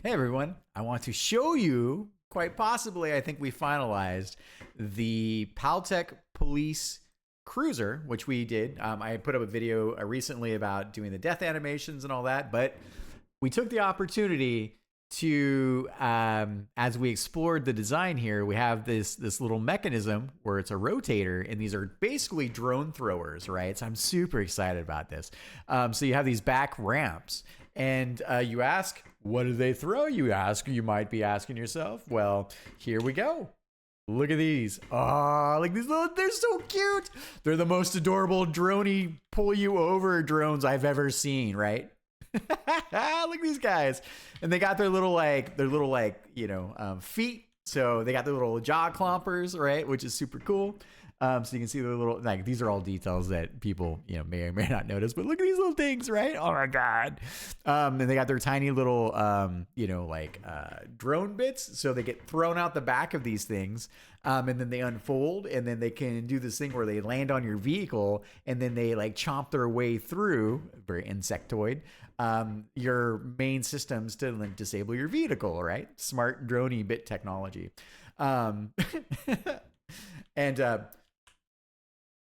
Hey everyone, I want to show you, quite possibly, I think we finalized the Paltech Police Cruiser, which we did. I put up a video recently about doing the death animations and all that, but we took the opportunity to, as we explored the design here, we have this little mechanism where it's a rotator, and these are basically drone throwers, right? So I'm super excited about this. So you have these back ramps, and you ask, what do they throw? You might be asking yourself. Well, here we go. Look at these. Oh, like these little, they're so cute. They're the most adorable droney pull you over drones I've ever seen, right? Look at these guys. And they got their little feet. So they got their little jaw clompers, right? Which is super cool. So you can see the little, like, these are all details that people, may or may not notice, but look at these little things, right? Oh my God. And they got their tiny little, drone bits. So they get thrown out the back of these things. And then they unfold, and then they can do this thing where they land on your vehicle, and then they like chomp their way through, very insectoid, your main systems to disable your vehicle, right? Smart droney bit technology.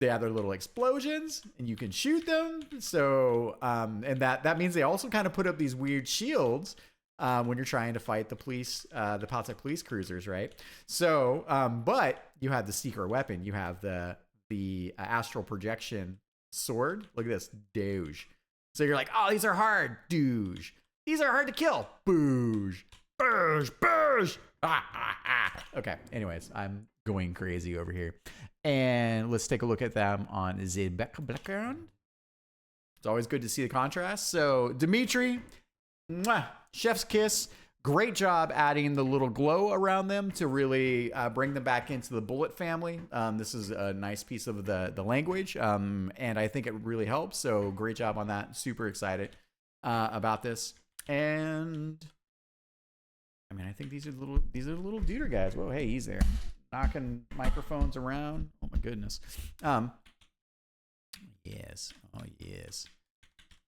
They have their little explosions, and you can shoot them. So, and that means they also kind of put up these weird shields when you're trying to fight the police, the Paltech police cruisers, right? So, but you have the secret weapon. You have the astral projection sword. Look at this, Doge. So you're like, oh, these are hard, Doge. These are hard to kill, Booge, Booge, Booge. Okay. Anyways, I'm going crazy over here. And let's take a look at them on the background. It's always good to see the contrast. So Dimitri, mwah, chef's kiss. Great job adding the little glow around them to really bring them back into the bullet family. This is a nice piece of the language, and I think it really helps. So great job on that. Super excited about this. And I mean, I think these are little duder guys. Whoa, hey, he's there. Knocking microphones around. Oh my goodness. Yes. Oh yes.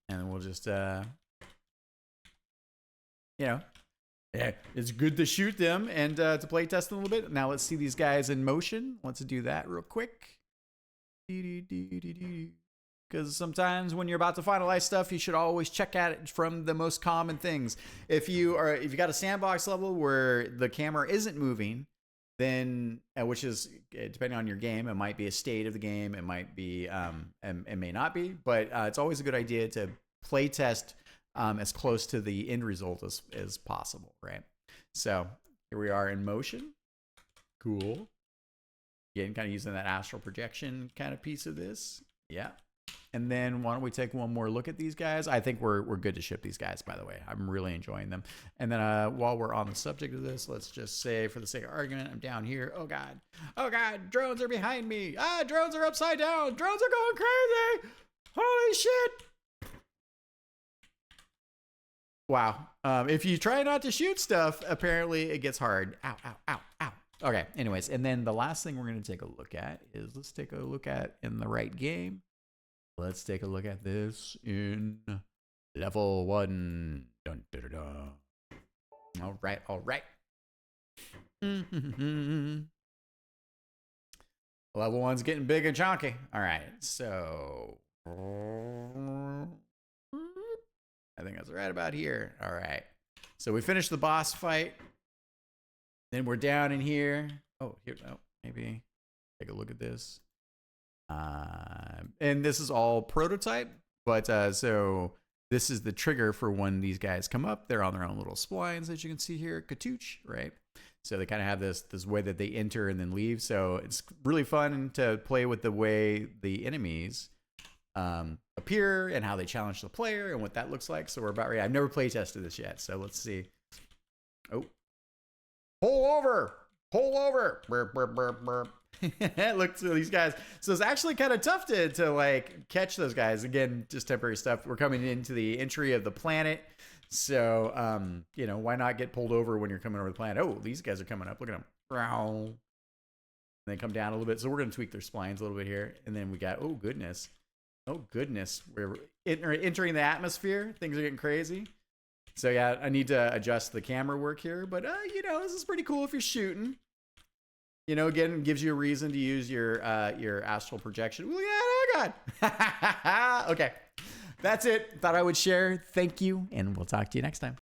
And then we'll just yeah, it's good to shoot them and to play test a little bit. Now let's see these guys in motion. Let's do that real quick. Because sometimes when you're about to finalize stuff, you should always check at it from the most common things. If you got a sandbox level where the camera isn't moving, then which is depending on your game, it might be a state of the game, it might be it may not be, but it's always a good idea to play test as close to the end result as possible, right? So here we are in motion. Cool. Again, kind of using that astral projection kind of piece of this. Yeah. And then why don't we take one more look at these guys? I think we're good to ship these guys, by the way. I'm really enjoying them. And then while we're on the subject of this, let's just say, for the sake of argument, I'm down here. Oh God, drones are behind me. Drones are upside down. Drones are going crazy. Holy shit. Wow. If you try not to shoot stuff, apparently it gets hard. Ow, ow, ow, ow. Okay, anyways, and then the last thing we're going to take a look at is, let's take a look at in the right game. Let's take a look at this in level 1. Dun, dun, dun, dun. All right, all right. Level 1's getting big and chunky. All right, so I think that's right about here. All right, so we finished the boss fight. Then we're down in here. Oh, here. Oh, maybe take a look at this. And this is all prototype, but so this is the trigger for when these guys come up. They're on their own little splines, as you can see here, Katooch, right? So they kind of have this way that they enter and then leave. So it's really fun to play with the way the enemies appear and how they challenge the player and what that looks like. So we're about ready. I've never play tested this yet, so let's see. Oh, pull over, pull over. Burp, burp, burp, burp. Look to these guys. So it's actually kind of tough to like catch those guys. Again, just temporary stuff. We're coming into the entry of the planet. So, why not get pulled over when you're coming over the planet? Oh, these guys are coming up. Look at them. And they come down a little bit. So we're going to tweak their splines a little bit here. And then we got, oh goodness. We're entering the atmosphere. Things are getting crazy. So yeah, I need to adjust the camera work here, but you know, this is pretty cool if you're shooting. You know, again, gives you a reason to use your astral projection. Look at that, oh God. Okay, that's it. Thought I would share. Thank you, and we'll talk to you next time.